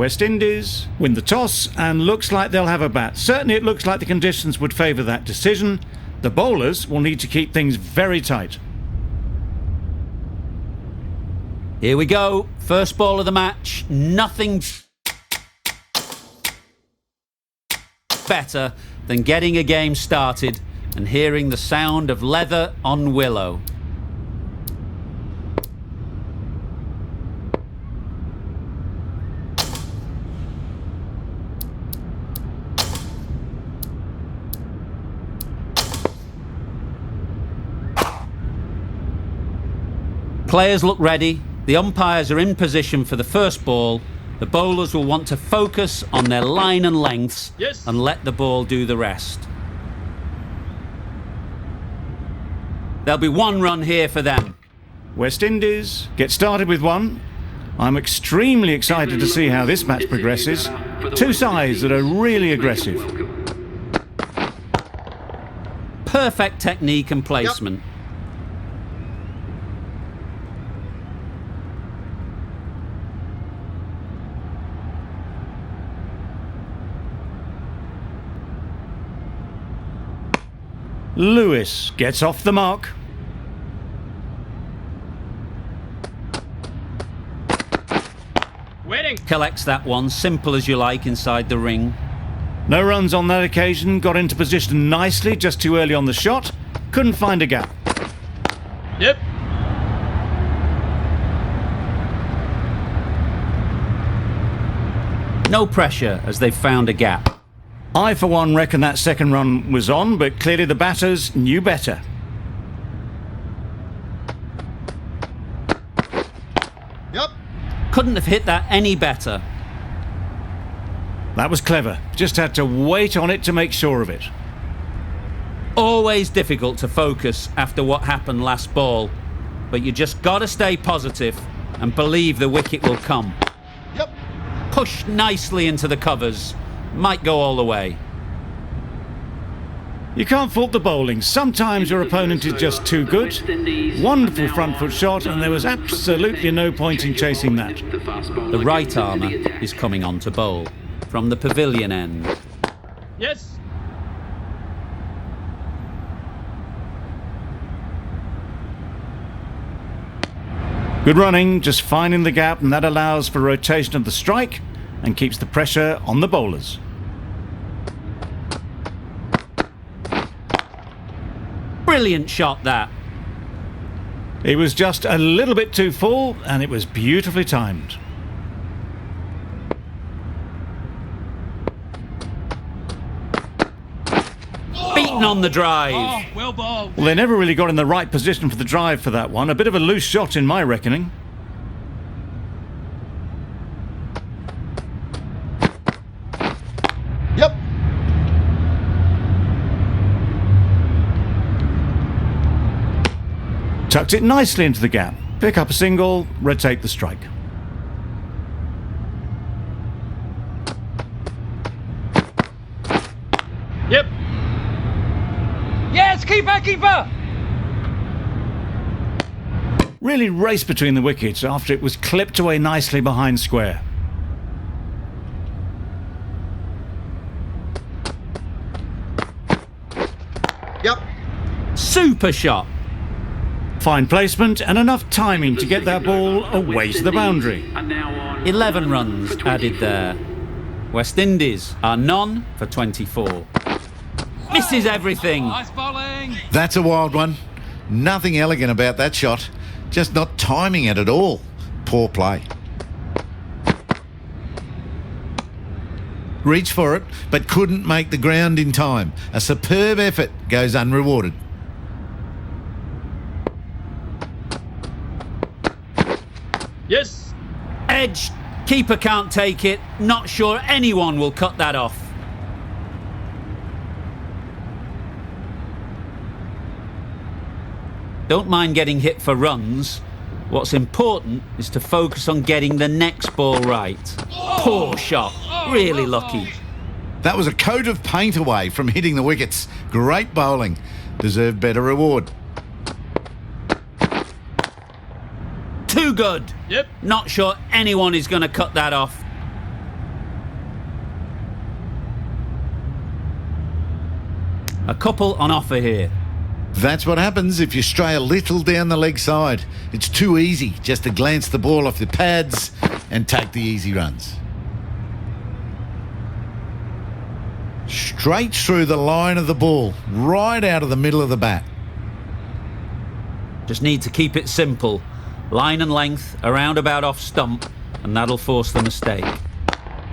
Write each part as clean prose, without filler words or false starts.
West Indies win the toss and looks like they'll have a bat. Certainly it looks like the conditions would favour that decision. The bowlers will need to keep things very tight. Here we go. First ball of the match. Nothing better than getting a game started and hearing the sound of leather on willow. Players look ready. The umpires are in position for the first ball. The bowlers will want to focus on their line and lengths and let the ball do the rest. There'll be one run here for them. West Indies get started with one. I'm extremely excited to see how this match progresses. Two sides that are really aggressive. Perfect technique and placement. Lewis gets off the mark. Waiting. Collects that one, simple as you like, inside the ring. No runs on that occasion, got into position nicely, just too early on the shot. Couldn't find a gap. Yep. No pressure as they've found a gap. I, for one, reckon that second run was on, but clearly the batters knew better. Yep. Couldn't have hit that any better. That was clever. Just had to wait on it to make sure of it. Always difficult to focus after what happened last ball, but you just got to stay positive and believe the wicket will come. Yep. Pushed nicely into the covers. Might go all the way. You can't fault the bowling. Sometimes your opponent is just too good. Wonderful front foot shot, and there was absolutely no point in chasing that. The right armour is coming on to bowl from the pavilion end. Yes. Good running, just finding the gap, and that allows for rotation of the strike and keeps the pressure on the bowlers. Brilliant shot, that. It was just a little bit too full, and it was beautifully timed. Beaten on the drive. Oh, well bowled. Well, they never really got in the right position for the drive for that one. A bit of a loose shot in my reckoning. Yep. Tucked it nicely into the gap. Pick up a single, rotate the strike. Yep. Yes, keeper, keeper. Really raced between the wickets after it was clipped away nicely behind square. Yep. Super shot. Fine placement and enough timing to get that ball away to the boundary. 11 runs added there. West Indies are none for 24. Misses everything. Nice bowling. That's a wild one. Nothing elegant about that shot. Just not timing it at all. Poor play. Reached for it, but couldn't make the ground in time. A superb effort goes unrewarded. Yes. Edge. Keeper can't take it. Not sure anyone will cut that off. Don't mind getting hit for runs. What's important is to focus on getting the next ball right. Poor shot. Really lucky. That was a coat of paint away from hitting the wickets. Great bowling. Deserved better reward. Too good. Yep. Not sure anyone is going to cut that off. A couple on offer here. That's what happens if you stray a little down the leg side. It's too easy just to glance the ball off the pads and take the easy runs. Straight through the line of the ball, right out of the middle of the bat. Just need to keep it simple. Line and length, around about off stump, and that'll force the mistake.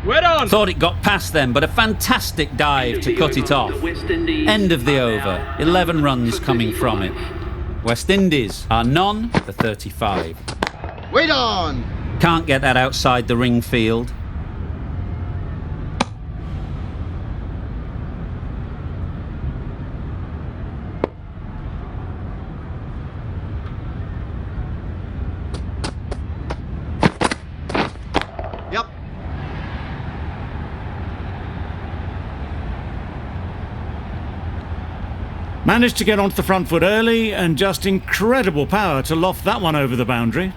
Well done. Thought it got past them, but a fantastic dive to cut it off. End of the over. 11 runs coming from it. West Indies are none for 35. Wait on. Can't get that outside the ring field. Yep. Managed to get onto the front foot early and just incredible power to loft that one over the boundary.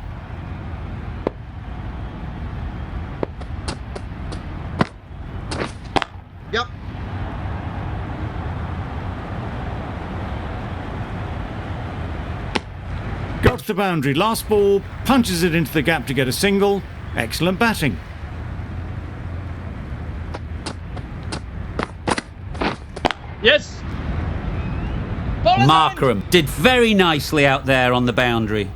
Yep. Got to the boundary. Last ball, punches it into the gap to get a single. Excellent batting. Yes. Ball is Markram did very nicely out there on the boundary.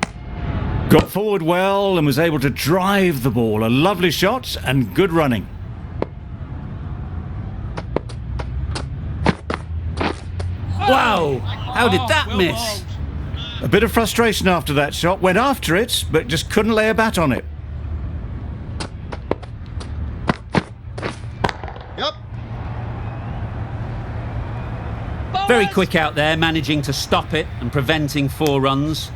Got forward well and was able to drive the ball. A lovely shot and good running. Wow! How did that well miss? bowled. A bit of frustration after that shot. Went after it, but just couldn't lay a bat on it. Yep. Very quick out there, managing to stop it and preventing 4 runs.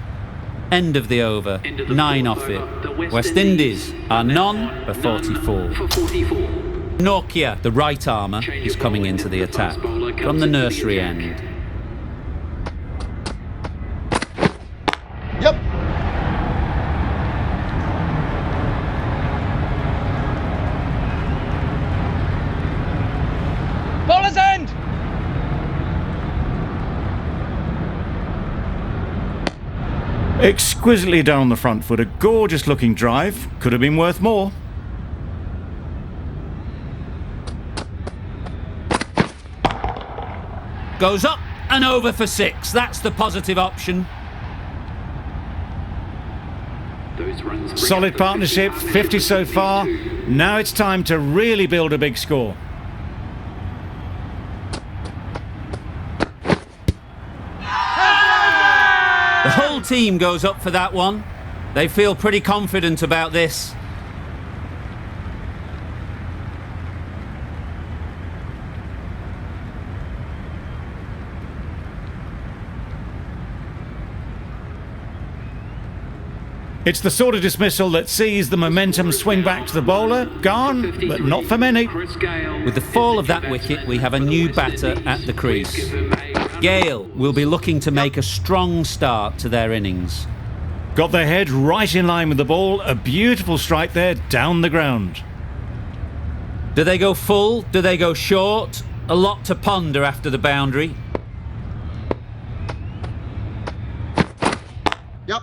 End of the over. 9 off it. West Indies are none for 44. Nokia, the right armour, is coming into the attack from the nursery end. Yep. Bowler's end. Exquisitely down the front foot. A gorgeous looking drive. Could have been worth more. Goes up and over for 6. That's the positive option. Solid partnership, 50 so far. Now it's time to really build a big score. The whole team goes up for that one. They feel pretty confident about this. It's the sort of dismissal that sees the momentum swing back to the bowler. Gone, but not for many. With the fall of that wicket, we have a new batter at the crease. Gale will be looking to make a strong start to their innings. Got their head right in line with the ball. A beautiful strike there, down the ground. Do they go full? Do they go short? A lot to ponder after the boundary. Yep.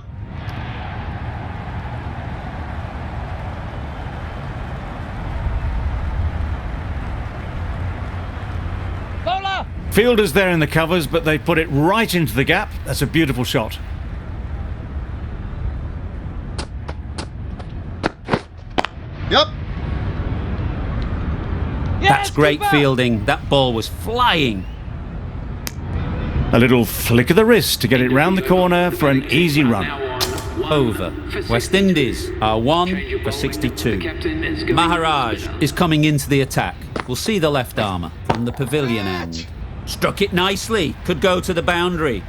Bowler. Fielders there in the covers, but they put it right into the gap. That's a beautiful shot. Yep. That's great keeper. fielding. That ball was flying. A little flick of the wrist to get it round the corner for an easy run. Over. West Indies are 1 for 62. Maharaj is coming into the attack. We'll see the left armour from the pavilion end. Struck it nicely. Could go to the boundary.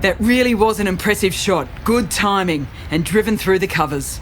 That really was an impressive shot. Good timing and driven through the covers.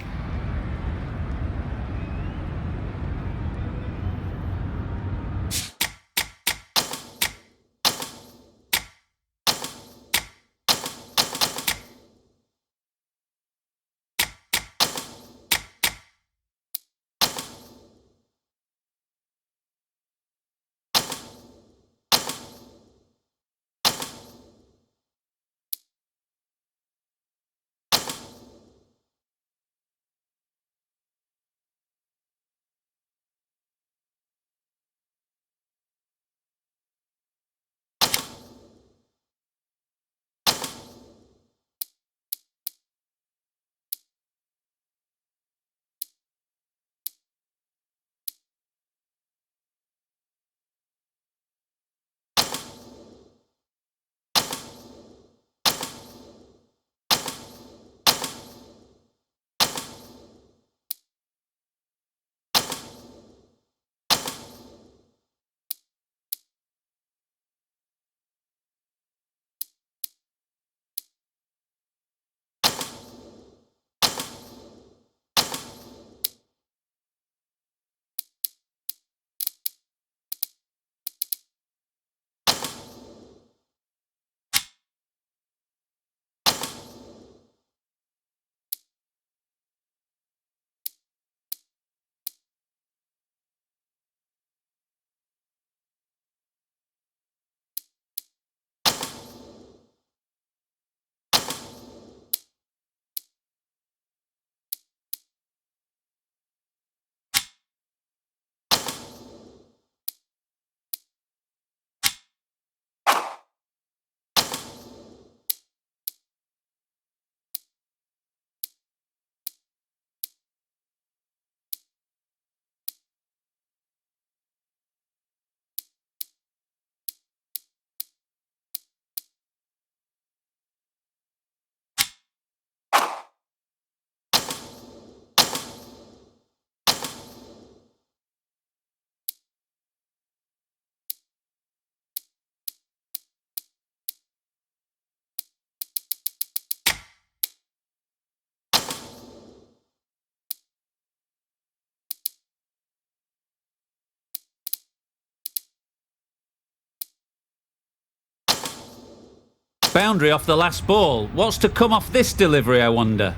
Boundary off the last ball. What's to come off this delivery, I wonder?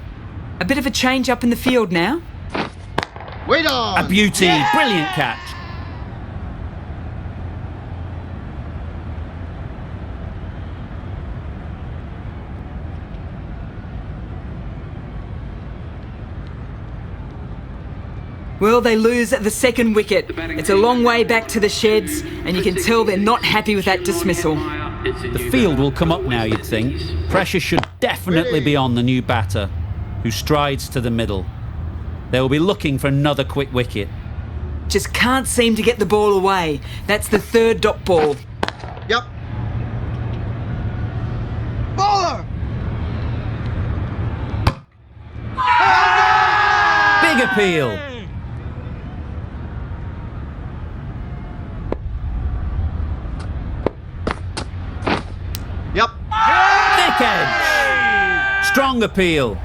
A bit of a change up in the field now. Wait on! A beauty. Brilliant catch. Well, they lose at the second wicket. It's a long way back to the sheds, and you can tell they're not happy with that dismissal. The field will come up now, you'd think. Pressure should definitely be on the new batter, who strides to the middle. They will be looking for another quick wicket. Just can't seem to get the ball away. That's the third dot ball. Yep. Bowler! Big appeal. Yep. Thick edge. Strong appeal.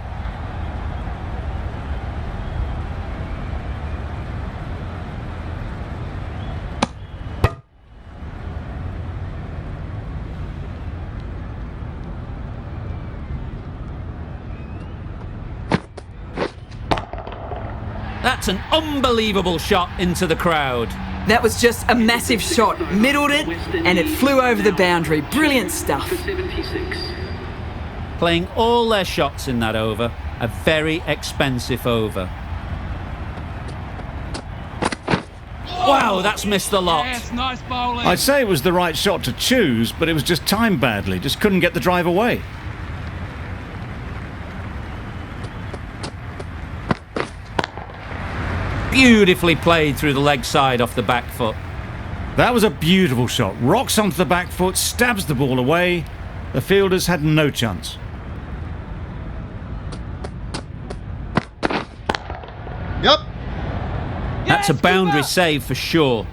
That's an unbelievable shot into the crowd. That was just a massive shot. Middled it, and it flew over the boundary. Brilliant stuff. Playing all their shots in that over. A very expensive over. Wow, that's missed the lot. Yes, nice bowling. I'd say it was the right shot to choose, but it was just timed badly. Just couldn't get the drive away. Beautifully played through the leg side off the back foot. That was a beautiful shot. Rocks onto the back foot, stabs the ball away. The fielders had no chance. Yep. That's a boundary save for sure.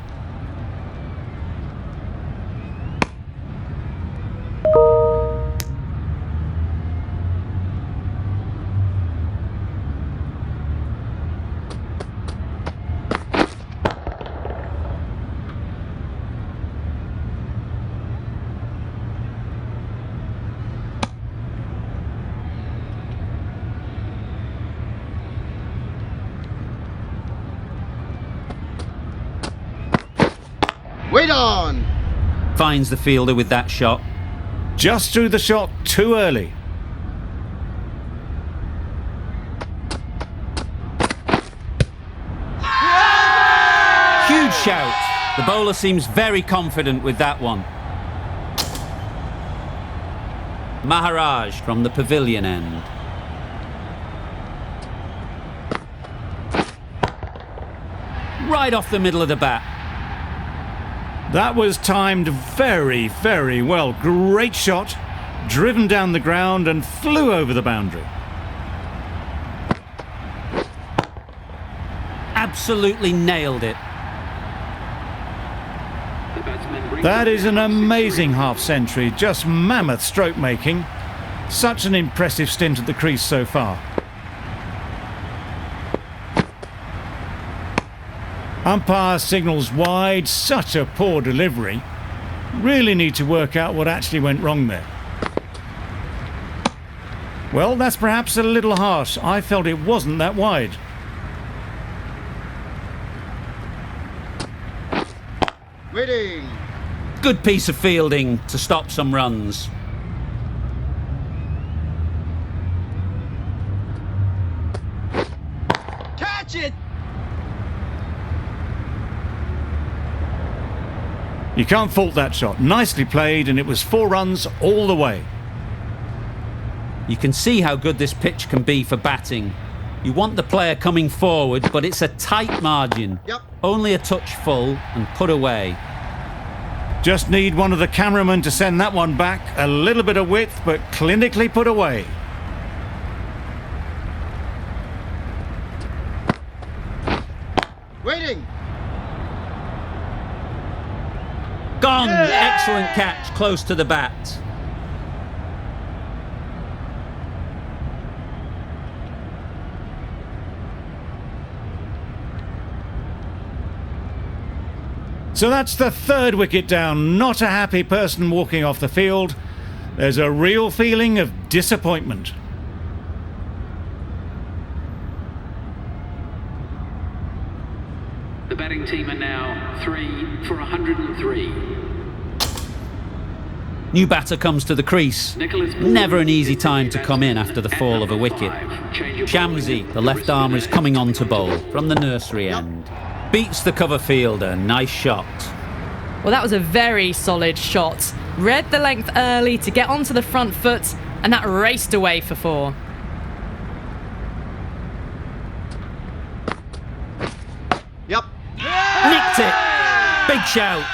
Wait on! Finds the fielder with that shot. Just threw the shot too early. Huge shout. The bowler seems very confident with that one. Maharaj from the pavilion end. Right off the middle of the bat. That was timed very, very well. Great shot, driven down the ground and flew over the boundary. Absolutely nailed it. That is an amazing half-century, just mammoth stroke making. Such an impressive stint at the crease so far. Umpire signals wide, such a poor delivery. Really need to work out what actually went wrong there. Well, that's perhaps a little harsh. I felt it wasn't that wide. Waiting. Good piece of fielding to stop some runs. Catch it! You can't fault that shot. Nicely played, and it was 4 runs all the way. You can see how good this pitch can be for batting. You want the player coming forward, but it's a tight margin. Yep. Only a touch full and put away. Just need one of the cameramen to send that one back. A little bit of width, but clinically put away. Waiting. Gone! Excellent catch, close to the bat. So that's the 3rd wicket down. Not a happy person walking off the field. There's a real feeling of disappointment. The batting team are now 3 for 103. New batter comes to the crease. Never an easy time to come in after the fall of a wicket. Shamsi, the left armer, is coming on to bowl from the nursery end. Beats the cover fielder. Nice shot. Well, that was a very solid shot. Read the length early to get onto the front foot, and that raced away for 4. Yep. Nicked it. Big shout.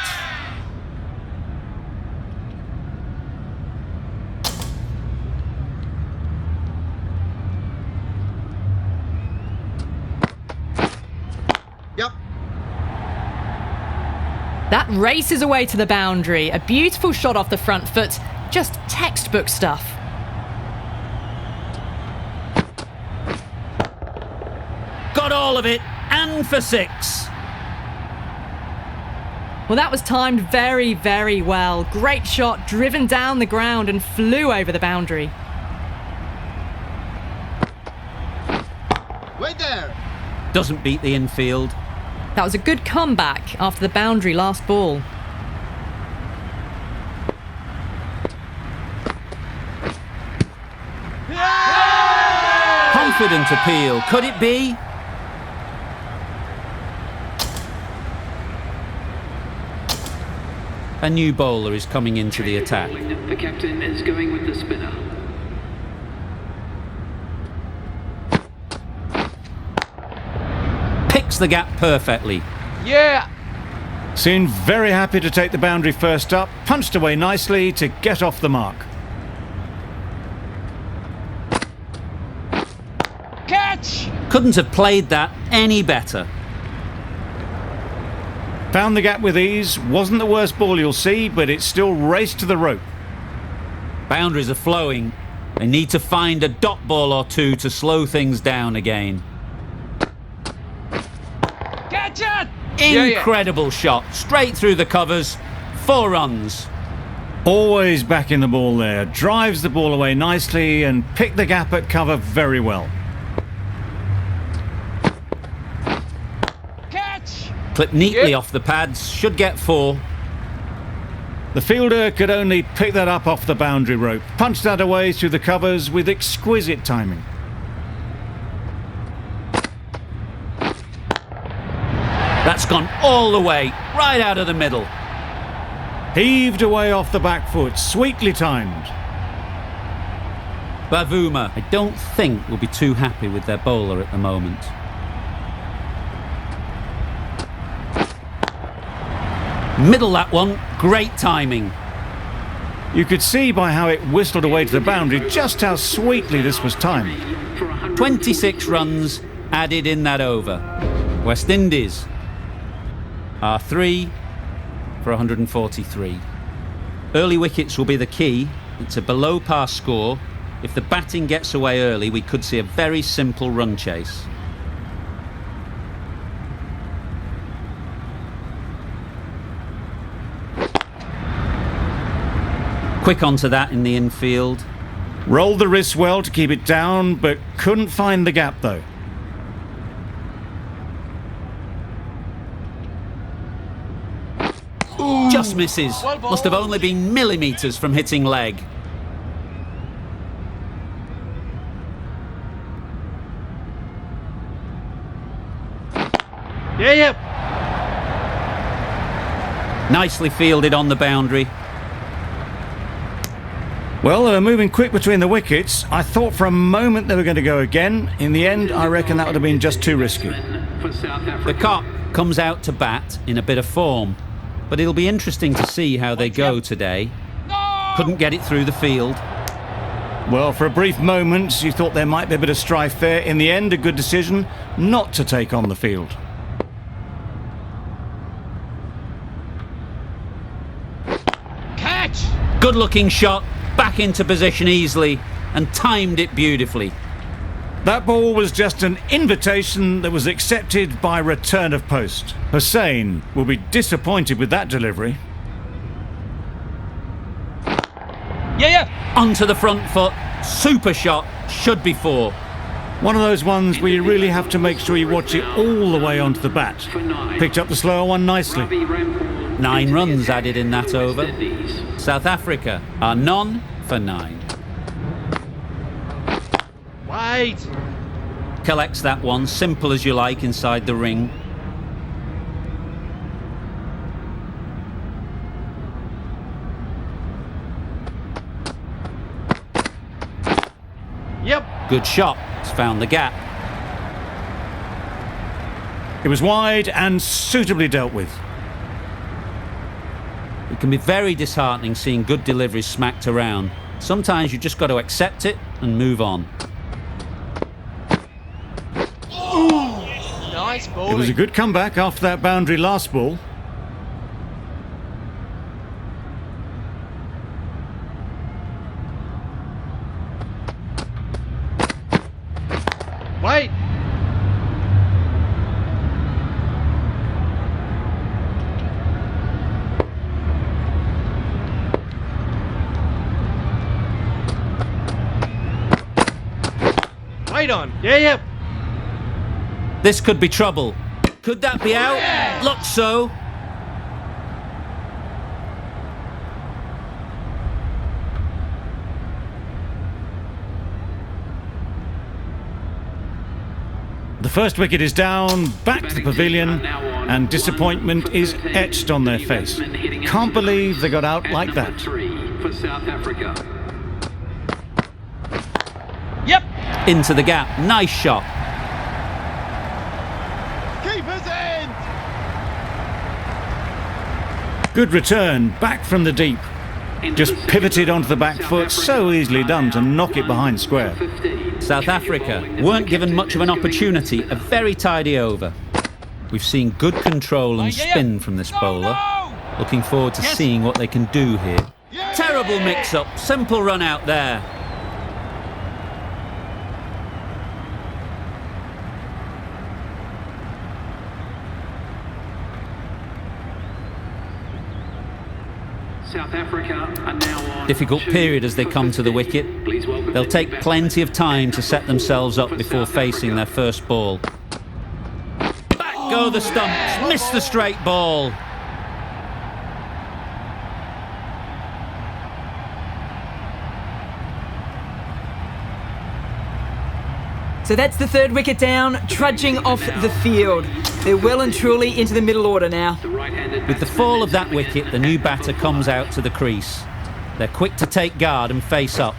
Yep. That races away to the boundary. A beautiful shot off the front foot. Just textbook stuff. Got all of it, and for 6. Well, that was timed very, very well. Great shot, driven down the ground and flew over the boundary. Wait there. Doesn't beat the infield. That was a good comeback after the boundary last ball. Confident appeal. Could it be? A new bowler is coming into the attack. The captain is going with the spinner. Picks the gap perfectly. Seemed very happy to take the boundary first up, punched away nicely to get off the mark. Couldn't have played that any better. Found the gap with ease, wasn't the worst ball you'll see, but it still raced to the rope. Boundaries are flowing. They need to find a dot ball or two to slow things down again. Catch it! Incredible shot, straight through the covers. 4 runs. Always back in the ball there, drives the ball away nicely and picked the gap at cover very well. Clipped neatly off the pads, should get 4. The fielder could only pick that up off the boundary rope, punched that away through the covers with exquisite timing. That's gone all the way, right out of the middle. Heaved away off the back foot, sweetly timed. Bavuma, I don't think, will be too happy with their bowler at the moment. Middle that one, great timing. You could see by how it whistled away to the boundary just how sweetly this was timed. 26 runs added in that over. West Indies are 3 for 143. Early wickets will be the key. It's a below par score. If the batting gets away early, we could see a very simple run chase. Quick onto that in the infield. Rolled the wrists well to keep it down, but couldn't find the gap though. Just misses. Must have only been millimetres from hitting leg. Nicely fielded on the boundary. Well, they were moving quick between the wickets. I thought for a moment they were going to go again. In the end, I reckon that would have been just too risky. The cock comes out to bat in a bit of form, but it'll be interesting to see how they go today. Couldn't get it through the field. Well, for a brief moment, you thought there might be a bit of strife there. In the end, a good decision not to take on the field. Catch! Good looking shot, back into position easily, and timed it beautifully. That ball was just an invitation that was accepted by return of post. Hussain will be disappointed with that delivery. Onto the front foot. Super shot. Should be 4. One of those ones where you really have to make sure you watch it all the way onto the bat. Picked up the slower one nicely. 9 runs added in that over. South Africa are none for 9. Wait. Collects that one, simple as you like, inside the ring. Yep. Good shot. It's found the gap. It was wide and suitably dealt with. It can be very disheartening seeing good deliveries smacked around. Sometimes you just got to accept it and move on. Nice ball. It was a good comeback after that boundary last ball. Wait. Wait on. Yeah. This could be trouble. Could that be out? Looks so. The first wicket is down, back to the pavilion, and disappointment is etched on their face. Can't believe they got out like that. 3 for South Africa. Yep. Into the gap. Nice shot. Keeper's end. Good return, back from the deep. Just pivoted onto the back foot, so easily done to knock it behind square. South Africa weren't given much of an opportunity. A very tidy over. We've seen good control and spin from this bowler. Looking forward to seeing what they can do here. Terrible mix-up. Simple run out there. South Africa are now on. Difficult period as they come to the wicket. They'll take plenty of time to set themselves up before facing their first ball. Back go the stumps. Miss the straight ball. So that's the third wicket down, trudging off the field. They're well and truly into the middle order now. With the fall of that wicket, the new batter comes out to the crease. They're quick to take guard and face up.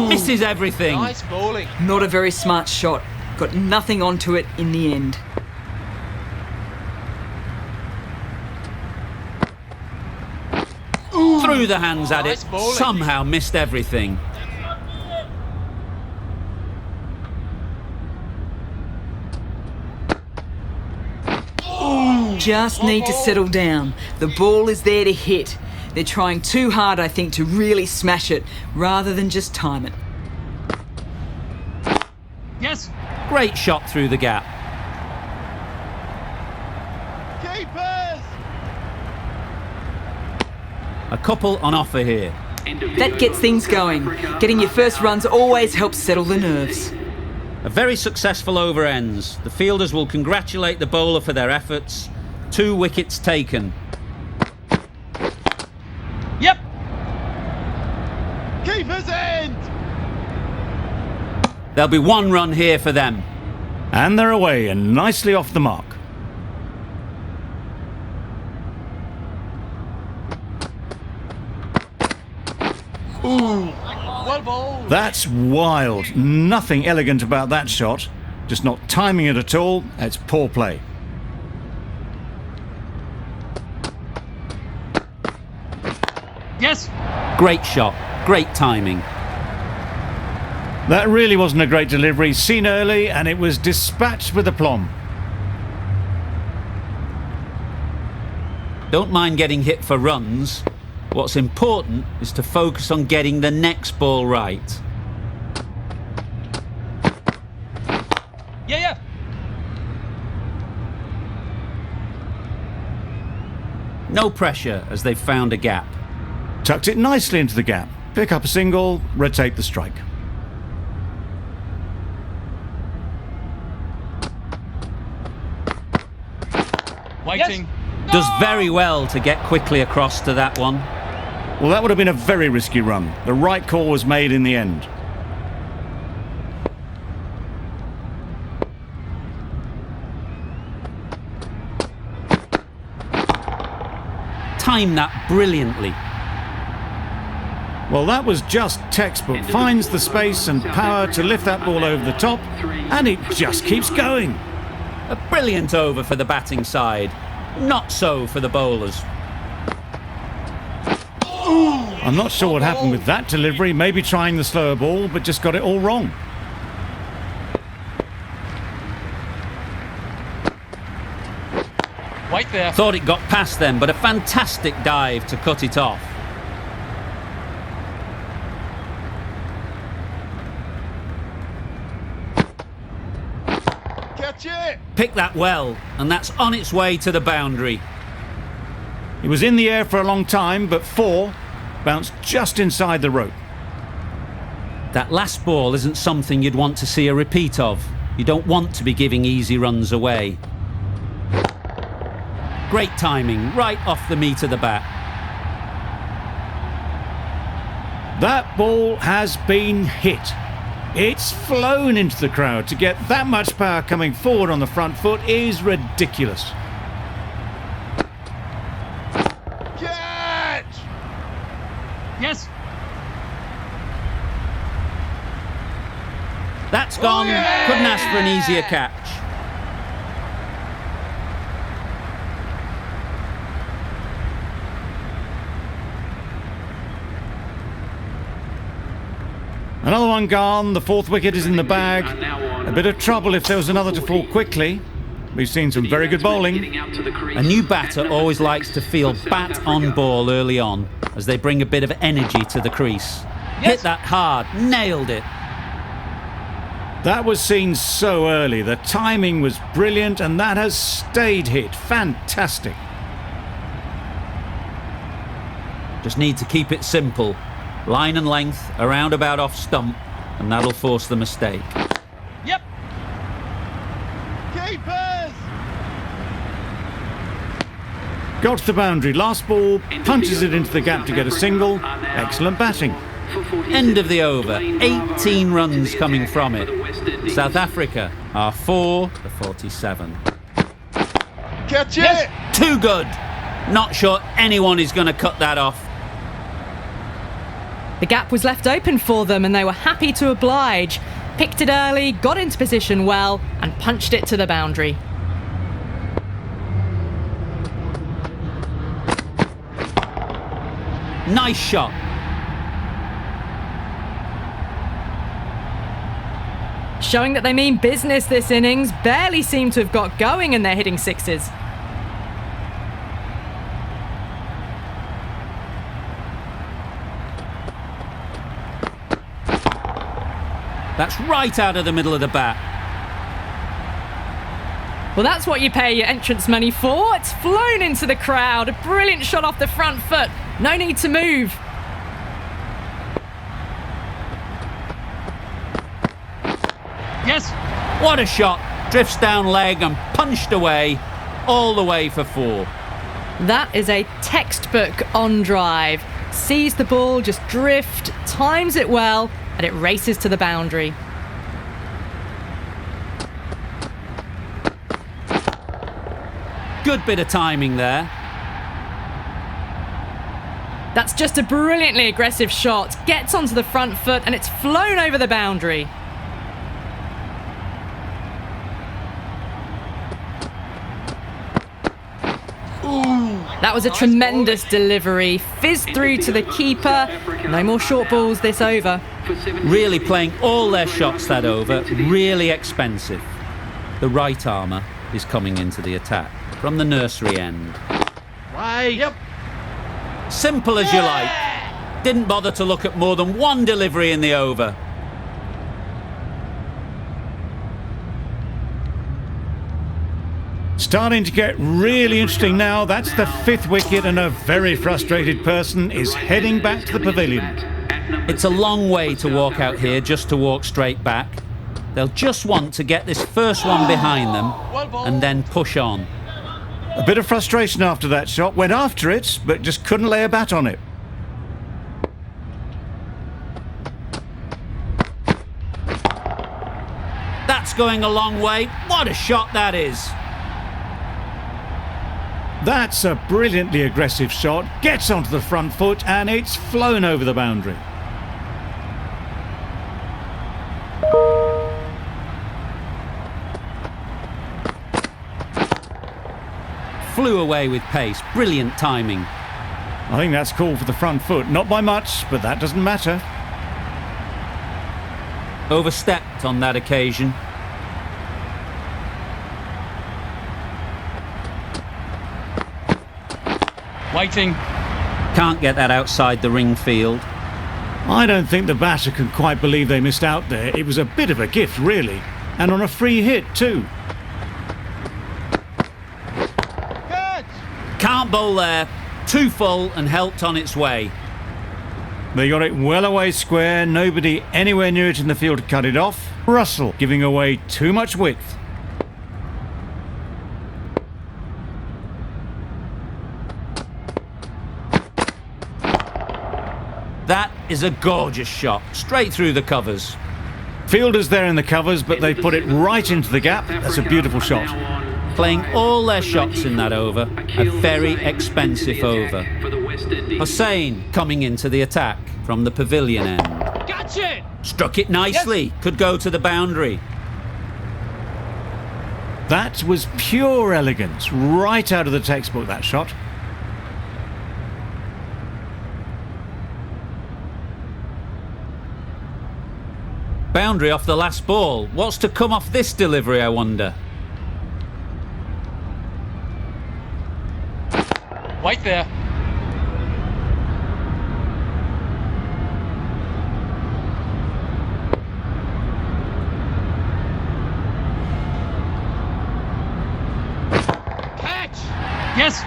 Misses everything. Nice bowling. Not a very smart shot. Got nothing onto it in the end. Through the hands at Nice it. bowling. Somehow missed everything. Just need to settle down. The ball is there to hit. They're trying too hard, I think, to really smash it, rather than just time it. Yes. Great shot through the gap. Keepers. A couple on offer here. That gets things going. Getting your first runs always helps settle the nerves. A very successful over ends. The fielders will congratulate the bowler for their efforts. 2 wickets taken. Yep. Keeper's end. There'll be 1 run here for them. And they're away and nicely off the mark. Well bowled. That's wild. Nothing elegant about that shot. Just not timing it at all. It's poor play. Yes. Great shot. Great timing. That really wasn't a great delivery. Seen early and it was dispatched with aplomb. Don't mind getting hit for runs. What's important is to focus on getting the next ball right. Yeah. No pressure as they've found a gap. Tucked it nicely into the gap. Pick up a single, rotate the strike. Waiting. Does very well to get quickly across to that one. Well, that would have been a very risky run. The right call was made in the end. Timed that brilliantly. Well, that was just textbook. Finds the space and power to lift that ball over the top, and it just keeps going. A brilliant over for the batting side. Not so for the bowlers. I'm not sure what happened with that delivery. Maybe trying the slower ball, but just got it all wrong. Wait there. Thought it got past them, but a fantastic dive to cut it off. Catch it. Picked that well, and that's on its way to the boundary. He was in the air for a long time, but 4 bounced just inside the rope. That last ball isn't something you'd want to see a repeat of. You don't want to be giving easy runs away. Great timing, right off the meat of the bat. That ball has been hit. It's flown into the crowd. To get that much power coming forward on the front foot is ridiculous. Catch. Yes. That's gone. yeah! Couldn't ask for an easier catch. Another one gone. The 4th wicket is in the bag. A bit of trouble if there was another to fall quickly. We've seen some very good bowling. A new batter always likes to feel bat on ball early on, as they bring a bit of energy to the crease. Hit that hard, nailed it. That was seen so early. The timing was brilliant, and that has stayed hit. Fantastic. Just need to keep it simple. Line and length, around about off stump, and that'll force the mistake. Yep. Keepers. Got to the boundary. Last ball, punches it into the gap to get a single. Excellent batting. End of the over. 18 runs coming from it. South Africa are 4 for 47. Catch it. Too good. Not sure anyone is going to cut that off. The gap was left open for them and they were happy to oblige. Picked it early, got into position well, and punched it to the boundary. Nice shot. Showing that they mean business this innings. Barely seem to have got going and they're hitting sixes. That's right out of the middle of the bat. Well, that's what you pay your entrance money for. It's flown into the crowd. A brilliant shot off the front foot. No need to move. Yes. What a shot. Drifts down leg and punched away, all the way for 4. That is a textbook on drive. Sees the ball just drift, times it well, and it races to the boundary. Good bit of timing there. That's just a brilliantly aggressive shot. Gets onto the front foot and it's flown over the boundary. That was a tremendous delivery. Fizzed through to the keeper. No more short balls this over. Really playing all their shots that over. Really expensive. The right armour is coming into the attack from the nursery end. Wait. Yep. Simple as you like. Didn't bother to look at more than one delivery in the over. Starting to get really interesting now. That's the 5th wicket, and a very frustrated person is heading back to the pavilion. It's a long way to walk out here just to walk straight back. They'll just want to get this first one behind them and then push on. A bit of frustration after that shot. Went after it, but just couldn't lay a bat on it. That's going a long way. What a shot that is. That's a brilliantly aggressive shot. Gets onto the front foot and it's flown over the boundary. Flew away with pace. Brilliant timing. I think that's called for the front foot. Not by much, but that doesn't matter. Overstepped on that occasion. Waiting. Can't get that outside the ring field. I don't think the batter can quite believe they missed out there. It was a bit of a gift, really. And on a free hit, too. Can't bowl there. Too full and helped on its way. They got it well away square. Nobody anywhere near it in the field to cut it off. Russell giving away too much width. That is a gorgeous shot. Straight through the covers. Fielders there in the covers, but they put it right into the gap. That's a beautiful shot. Playing all their shots in that over. A very expensive over. Hussain coming into the attack from the pavilion end. Gotcha! Struck it nicely. Could go to the boundary. That was pure elegance. Right out of the textbook, that shot. Boundary off the last ball. What's to come off this delivery, I wonder? Wait there. Catch! Yes!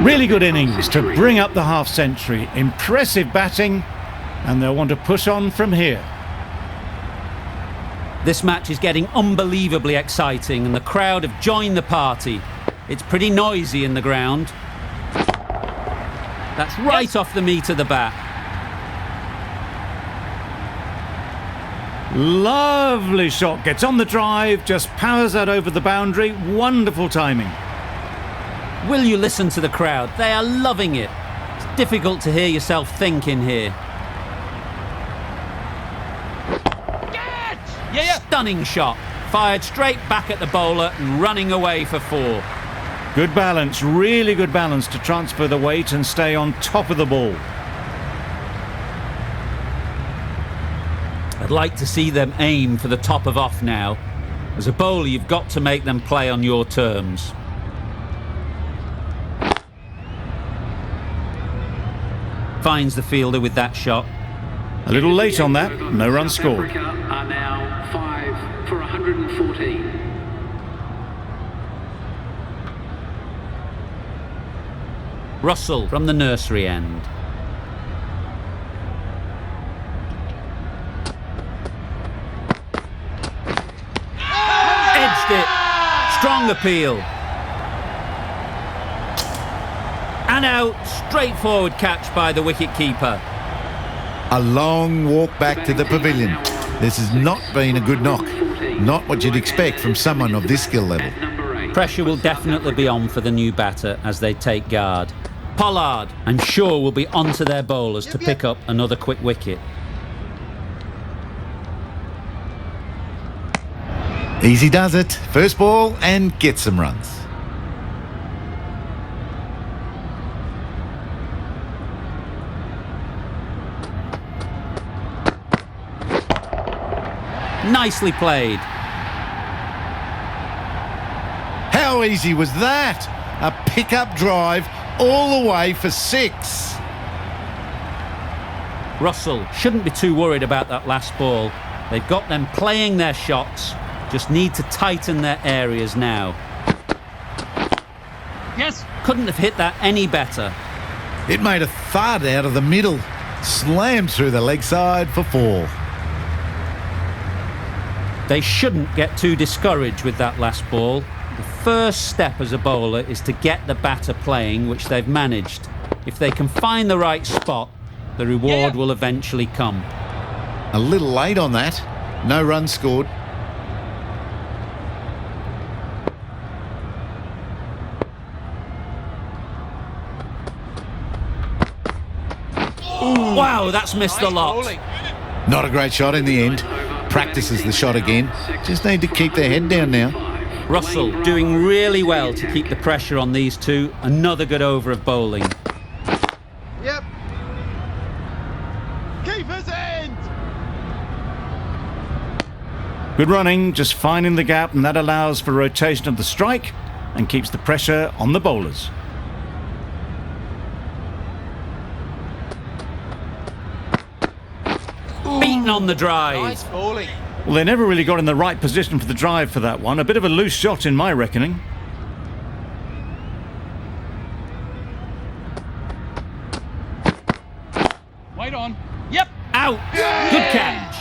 Really good innings to bring up the half-century. Impressive batting, and they'll want to push on from here. This match is getting unbelievably exciting and the crowd have joined the party. It's pretty noisy in the ground. That's right off the meat of the bat. Lovely shot. Gets on the drive, just powers that over the boundary. Wonderful timing. Will you listen to the crowd? They are loving it. It's difficult to hear yourself think in here. Stunning shot. Fired straight back at the bowler and running away for 4. Good balance, really good balance to transfer the weight and stay on top of the ball. I'd like to see them aim for the top of off now. As a bowler, you've got to make them play on your terms. Finds the fielder with that shot. A little late on that, no run scored. South Africa are now 5 for 114. Russell from the nursery end. Edged it. Strong appeal. And out. Straightforward catch by the wicket-keeper. A long walk back to the pavilion. This has not been a good knock. Not what you'd expect from someone of this skill level. Pressure will definitely be on for the new batter as they take guard. Pollard, I'm sure, will be onto their bowlers to pick up another quick wicket. Easy does it. First ball and get some runs. Nicely played. How easy was that? A pick-up drive all the way for 6. Russell shouldn't be too worried about that last ball. They've got them playing their shots, just need to tighten their areas now. Yes. Couldn't have hit that any better. It made a thud out of the middle, slammed through the leg side for 4. They shouldn't get too discouraged with that last ball. The first step as a bowler is to get the batter playing, which they've managed. If they can find the right spot, the reward will eventually come. A little late on that. No runs scored. Wow, that's missed the lot. Not a great shot in the end. Practices the shot again. Just need to keep their head down now. Russell doing really well to keep the pressure on these two. Another good over of bowling. Yep. Keeper's end. Good running, just finding the gap, and that allows for rotation of the strike and keeps the pressure on the bowlers. Beaten on the drive. Nice bowling. Well, they never really got in the right position for the drive for that one. A bit of a loose shot in my reckoning. Wait on. Yep. Out. Good catch.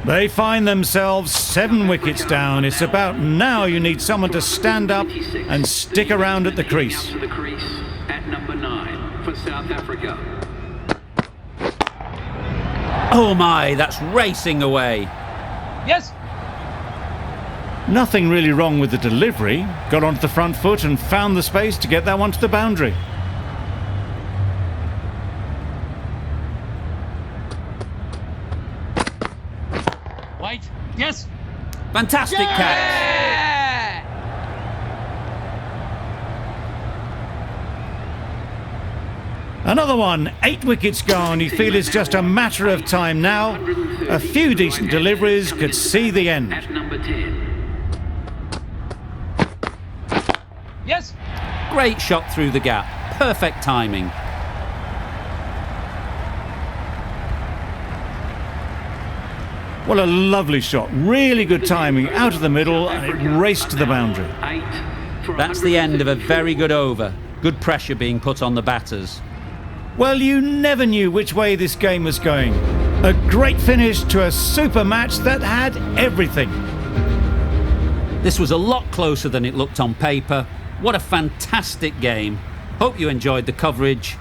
They find themselves 7 wickets down. It's about now you need someone to stand up and stick around at the crease. To the crease at number 9 for South Africa. Oh my, that's racing away. Yes. Nothing really wrong with the delivery. Got onto the front foot and found the space to get that one to the boundary. Wait. Yes. Fantastic catch. Another one, 8 wickets gone. You feel it's just a matter of time now. A few decent deliveries could see the end. At number 10. Yes. Great shot through the gap. Perfect timing. What a lovely shot. Really good timing. Out of the middle and it raced to the boundary. 8 for That's the end of a very good over. Good pressure being put on the batters. Well, you never knew which way this game was going. A great finish to a super match that had everything. This was a lot closer than it looked on paper. What a fantastic game. Hope you enjoyed the coverage.